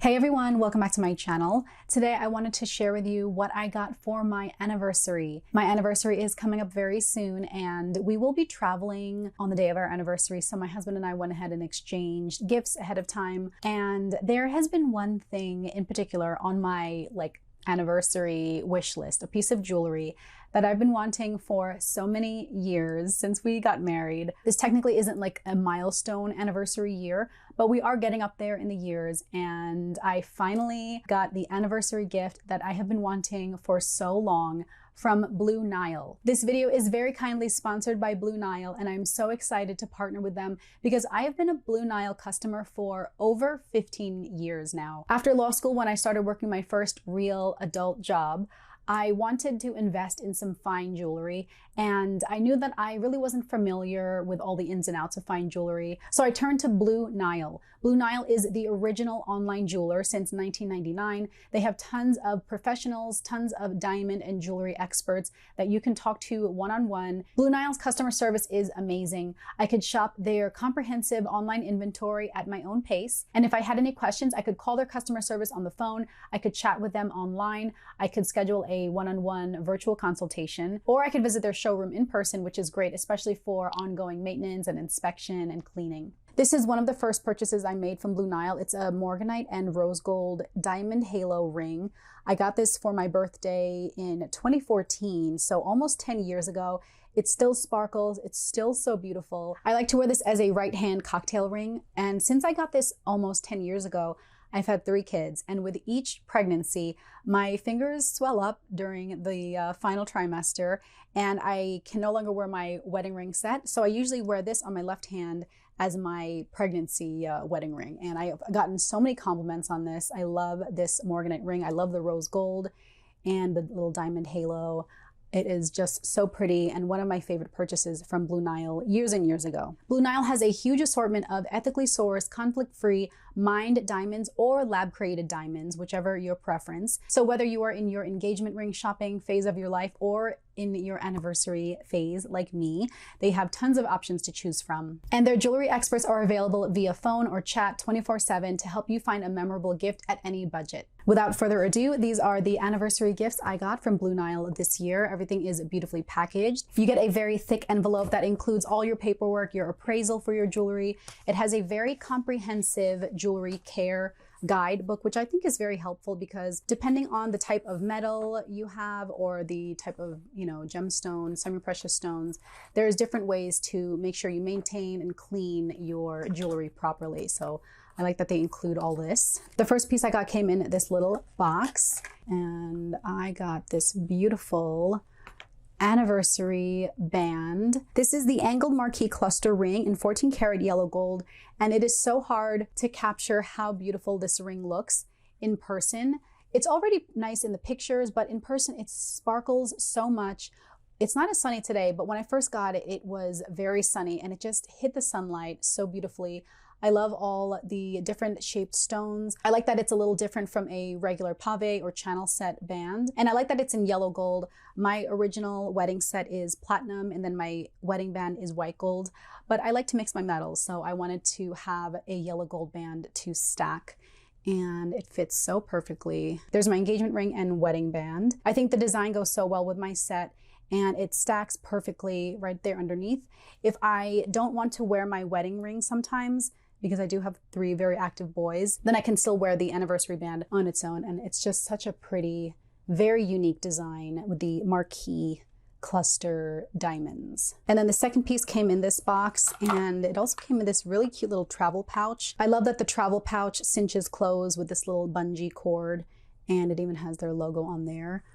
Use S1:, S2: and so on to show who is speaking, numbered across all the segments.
S1: Hey everyone, welcome back to my channel. Today I wanted to share with you what I got for my anniversary. My anniversary is coming up very soon and we will be traveling on the day of our anniversary. So my husband and I went ahead and exchanged gifts ahead of time. And there has been one thing in particular on my anniversary wish list, a piece of jewelry that I've been wanting for so many years since we got married. This technically isn't like a milestone anniversary year, but we are getting up there in the years, and I finally got the anniversary gift that I have been wanting for so long from Blue Nile. This video is very kindly sponsored by Blue Nile, and I'm so excited to partner with them because I have been a Blue Nile customer for over 15 years now. After law school, when I started working my first real adult job, I wanted to invest in some fine jewelry, and I knew that I really wasn't familiar with all the ins and outs of fine jewelry. So I turned to Blue Nile. Blue Nile is the original online jeweler since 1999. They have tons of professionals, tons of diamond and jewelry experts that you can talk to one-on-one. Blue Nile's customer service is amazing. I could shop their comprehensive online inventory at my own pace. And if I had any questions, I could call their customer service on the phone. I could chat with them online. I could schedule a one-on-one virtual consultation, or I could visit their showroom in person, which is great, especially for ongoing maintenance and inspection and cleaning. This is one of the first purchases I made from Blue Nile. It's a morganite and rose gold diamond halo ring. I got this for my birthday in 2014, so almost 10 years ago. It still sparkles. It's still so beautiful. I like to wear this as a right-hand cocktail ring, and since I got this almost 10 years ago, I've had 3 kids, and with each pregnancy, my fingers swell up during the final trimester, and I can no longer wear my wedding ring set. So I usually wear this on my left hand as my pregnancy wedding ring. And I've gotten so many compliments on this. I love this morganite ring. I love the rose gold and the little diamond halo. It is just so pretty and one of my favorite purchases from Blue Nile years and years ago. Blue Nile has a huge assortment of ethically sourced, conflict-free, mined diamonds or lab-created diamonds, whichever your preference. So whether you are in your engagement ring shopping phase of your life or in your anniversary phase like me, they have tons of options to choose from. And their jewelry experts are available via phone or chat 24/7 to help you find a memorable gift at any budget. Without further ado, these are the anniversary gifts I got from Blue Nile this year. Everything is beautifully packaged. You get a very thick envelope that includes all your paperwork, your appraisal for your jewelry. It has a very comprehensive jewelry care guidebook, which I think is very helpful because depending on the type of metal you have or the type of, gemstones, semi-precious stones, there's different ways to make sure you maintain and clean your jewelry properly. So I like that they include all this. The first piece I got came in this little box, and I got this beautiful anniversary band. This is the angled marquee cluster ring in 14 karat yellow gold, and it is so hard to capture how beautiful this ring looks in person. It's already nice in the pictures, but in person it sparkles so much. It's not as sunny today, but when I first got it, it was very sunny and it just hit the sunlight so beautifully. I love all the different shaped stones. I like that it's a little different from a regular pave or channel set band. And I like that it's in yellow gold. My original wedding set is platinum, and then my wedding band is white gold. But I like to mix my metals, so I wanted to have a yellow gold band to stack. And it fits so perfectly. There's my engagement ring and wedding band. I think the design goes so well with my set, and it stacks perfectly right there underneath. If I don't want to wear my wedding ring sometimes, because I do have 3 very active boys, then I can still wear the anniversary band on its own. And it's just such a pretty, very unique design with the marquee cluster diamonds. And then the second piece came in this box, and it also came in this really cute little travel pouch. I love that the travel pouch cinches closed with this little bungee cord, and it even has their logo on there.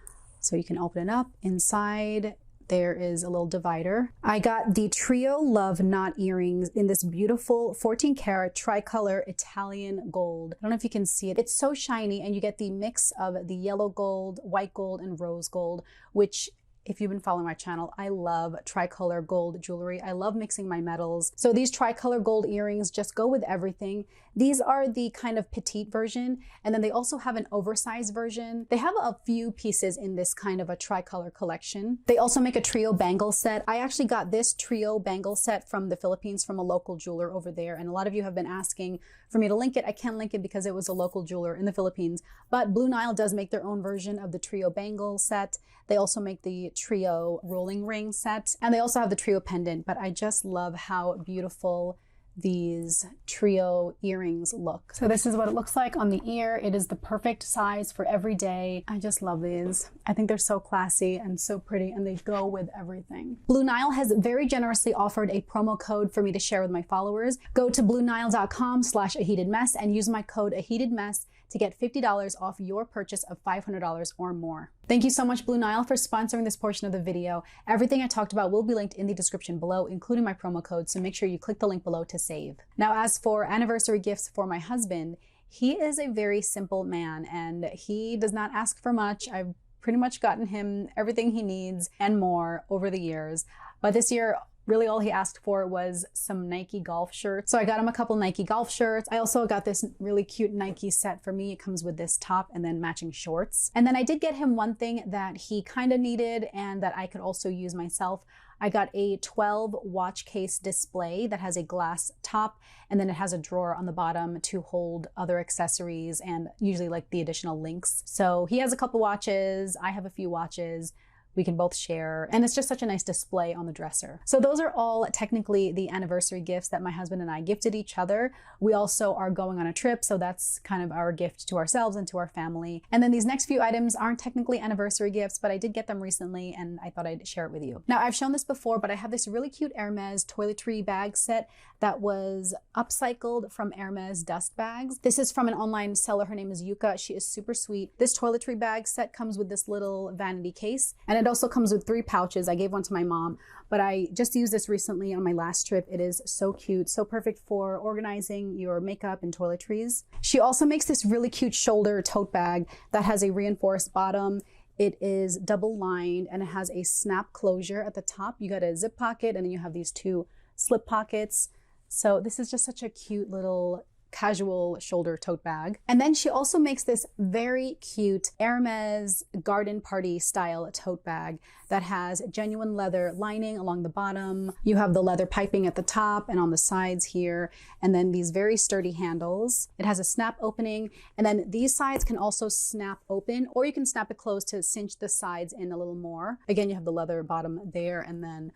S1: So you can open it up. Inside, there is a little divider. I got the Trio Love Knot earrings in this beautiful 14 karat tricolor Italian gold. I don't know if you can see it. It's so shiny, and you get the mix of the yellow gold, white gold, and rose gold, which, if you've been following my channel, I love tricolor gold jewelry. I love mixing my metals. So these tricolor gold earrings just go with everything. These are the kind of petite version, and then they also have an oversized version. They have a few pieces in this kind of a tricolor collection. They also make a trio bangle set. I actually got this trio bangle set from the Philippines from a local jeweler over there, and a lot of you have been asking for me to link it. I can't link it because it was a local jeweler in the Philippines, but Blue Nile does make their own version of the trio bangle set. They also make the trio rolling ring set, and they also have the trio pendant, but I just love how beautiful these trio earrings look. So this is what it looks like on the ear. It is the perfect size for every day. I just love these. I think they're so classy and so pretty, and they go with everything. Blue Nile has very generously offered a promo code for me to share with my followers. Go to bluenile.com/aheatedmess and use my code aheatedmess to get $50 off your purchase of $500 or more. Thank you so much, Blue Nile, for sponsoring this portion of the video. Everything I talked about will be linked in the description below, including my promo code, so make sure you click the link below to save. Now, as for anniversary gifts for my husband, he is a very simple man and he does not ask for much. I've pretty much gotten him everything he needs and more over the years. But this year, really all he asked for was some Nike golf shirts. So I got him a couple Nike golf shirts. I also got this really cute Nike set for me. It comes with this top and then matching shorts. And then I did get him one thing that he kind of needed and that I could also use myself. I got a 12 watch case display that has a glass top, and then it has a drawer on the bottom to hold other accessories and usually like the additional links. So he has a couple watches, I have a few watches. We can both share, and it's just such a nice display on the dresser. So those are all technically the anniversary gifts that my husband and I gifted each other. We also are going on a trip, so that's kind of our gift to ourselves and to our family. And then these next few items aren't technically anniversary gifts, but I did get them recently and I thought I'd share it with you. Now, I've shown this before, but I have this really cute Hermes toiletry bag set that was upcycled from Hermes dust bags. This is from an online seller. Her name is Yuka. She is super sweet. This toiletry bag set comes with this little vanity case, and it also comes with 3 pouches. I gave one to my mom, but I just used this recently on my last trip. It is so cute, so perfect for organizing your makeup and toiletries. She also makes this really cute shoulder tote bag that has a reinforced bottom. It is double lined and it has a snap closure at the top. You got a zip pocket and then you have these 2 slip pockets. So this is just such a cute little casual shoulder tote bag. And then she also makes this very cute Hermes garden party style tote bag that has genuine leather lining along the bottom. You have the leather piping at the top and on the sides here, and then these very sturdy handles. It has a snap opening, and then these sides can also snap open, or you can snap it closed to cinch the sides in a little more. Again, you have the leather bottom there, and then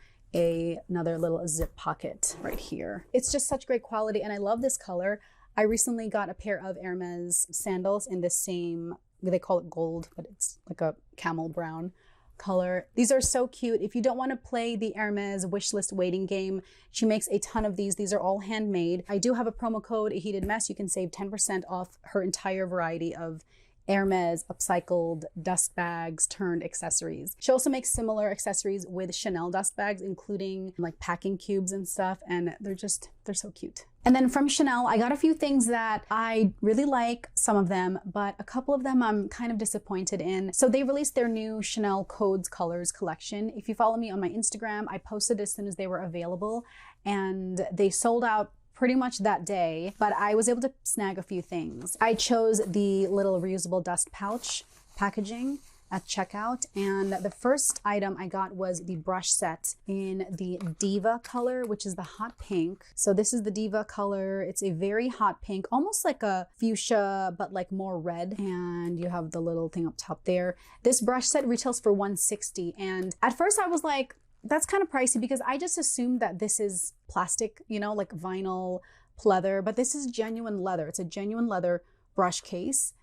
S1: another little zip pocket right here. It's just such great quality, and I love this color. I recently got a pair of Hermes sandals in this same, they call it gold, but it's like a camel brown color. These are so cute. If you don't want to play the Hermes wishlist waiting game, she makes a ton of these. These are all handmade. I do have a promo code, A Heated Mess. You can save 10% off her entire variety of Hermes upcycled dust bags turned accessories. She also makes similar accessories with Chanel dust bags, including like packing cubes and stuff, and they're so cute. And then from Chanel, I got a few things that I really like, some of them, but a couple of them I'm kind of disappointed in. So they released their new Chanel Codes Colors collection. If you follow me on my Instagram, I posted as soon as they were available, and they sold out pretty much that day, but I was able to snag a few things. I chose the little reusable dust pouch packaging at checkout, and the first item I got was the brush set in the Diva color, which is the hot pink. So this is the Diva color. It's a very hot pink, almost like a fuchsia, but like more red. And you have the little thing up top there. This brush set retails for $160, and at first I was like, that's kind of pricey, because I just assumed that this is plastic, you know, like vinyl pleather, but this is genuine leather. It's a genuine leather brush case.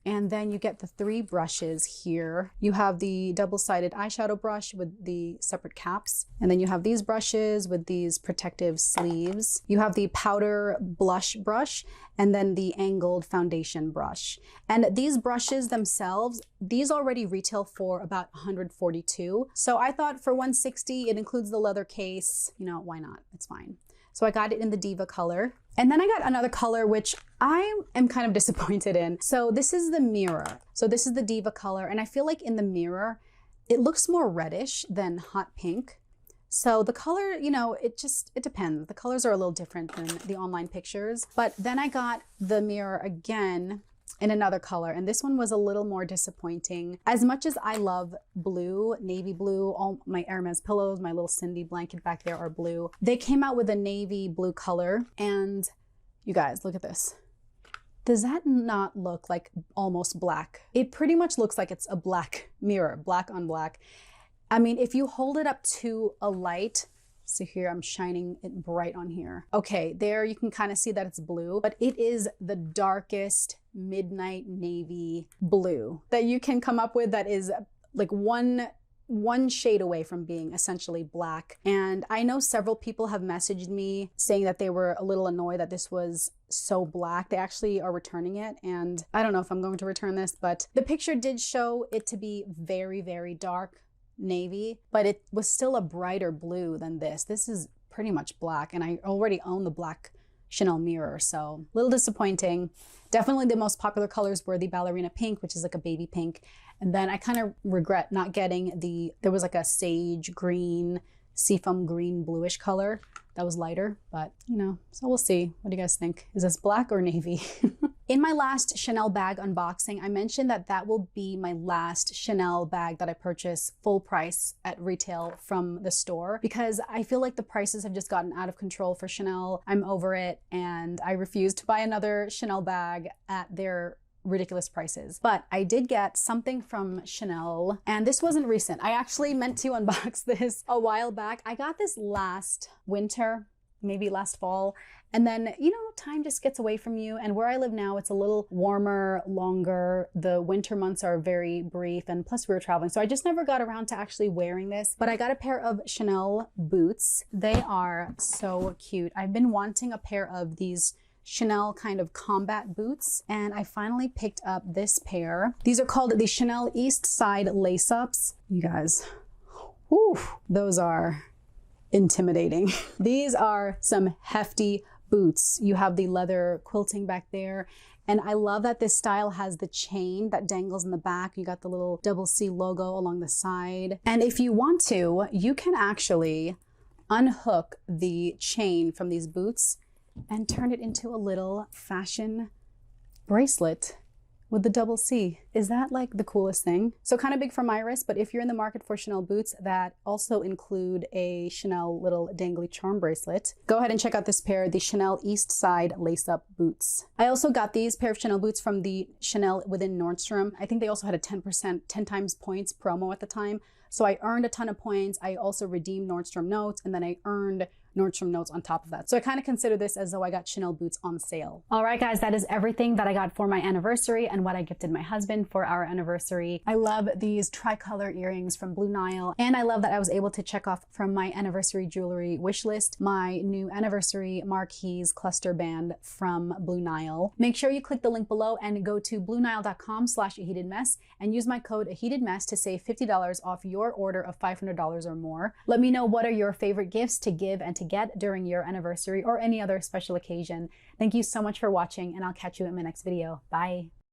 S1: And then you get the 3 brushes here. You have the double-sided eyeshadow brush with the separate caps. And then you have these brushes with these protective sleeves. You have the powder blush brush, and then the angled foundation brush. And these brushes themselves, these already retail for about $142. So I thought for $160, it includes the leather case. You know, why not? It's fine. So I got it in the Diva color. And then I got another color, which I am kind of disappointed in. So this is the mirror. So this is the Diva color. And I feel like in the mirror, it looks more reddish than hot pink. So the color, you know, it depends. The colors are a little different than the online pictures. But then I got the mirror again in another color, and this one was a little more disappointing. As much as I love blue, navy blue, all my Hermes pillows, my little Cindy blanket back there are blue. They came out with a navy blue color, and you guys, look at this. Does that not look like almost black? It pretty much looks like it's a black mirror, black on black. I mean, if you hold it up to a light, so here I'm shining it bright on here. Okay, there you can kind of see that it's blue, but it is the darkest midnight navy blue that you can come up with, that is like one shade away from being essentially black. And I know several people have messaged me saying that they were a little annoyed that this was so black. They actually are returning it, and I don't know if I'm going to return this, but the picture did show it to be very, very dark navy, but it was still a brighter blue than this. This is pretty much black, and I already own the black Chanel mirror, so a little disappointing. Definitely the most popular colors were the ballerina pink, which is like a baby pink, and then I kind of regret not getting there was like a sage green, seafoam green bluish color that was lighter, but you know, so we'll see. What do you guys think? Is this black or navy? In my last Chanel bag unboxing, I mentioned that that will be my last Chanel bag that I purchase full price at retail from the store, because I feel like the prices have just gotten out of control for Chanel. I'm over it, and I refuse to buy another Chanel bag at their ridiculous prices. But I did get something from Chanel, and this wasn't recent. I actually meant to unbox this a while back. I got this last winter, maybe last fall, and then, you know, time just gets away from you. And where I live now, it's a little warmer, longer. The winter months are very brief, and plus we were traveling, so I just never got around to actually wearing this. But I got a pair of Chanel boots. They are so cute. I've been wanting a pair of these Chanel kind of combat boots, and I finally picked up this pair. These are called the Chanel East Side Lace-Ups. You guys, whew, those are intimidating. These are some hefty boots. You have the leather quilting back there, and I love that this style has the chain that dangles in the back. You got the little double C logo along the side, and if you want to, you can actually unhook the chain from these boots and turn it into a little fashion bracelet with the double C. Is that like the coolest thing? So kind of big for my wrist, but if you're in the market for Chanel boots that also include a Chanel little dangly charm bracelet, go ahead and check out this pair, the Chanel East Side Lace-Up boots. I also got these pair of Chanel boots from the Chanel within Nordstrom. I think they also had a 10%, 10 times points promo at the time. So I earned a ton of points. I also redeemed Nordstrom notes, and then I earned Nordstrom notes on top of that. So I kind of consider this as though I got Chanel boots on sale. All right, guys, that is everything that I got for my anniversary and what I gifted my husband for our anniversary. I love these tricolor earrings from Blue Nile, and I love that I was able to check off from my anniversary jewelry wish list my new anniversary marquise cluster band from Blue Nile. Make sure you click the link below and go to bluenile.com/aheatedmess and use my code aheatedmess to save $50 off your order of $500 or more. Let me know what are your favorite gifts to give and to get during your anniversary or any other special occasion. Thank you so much for watching, and I'll catch you in my next video. Bye.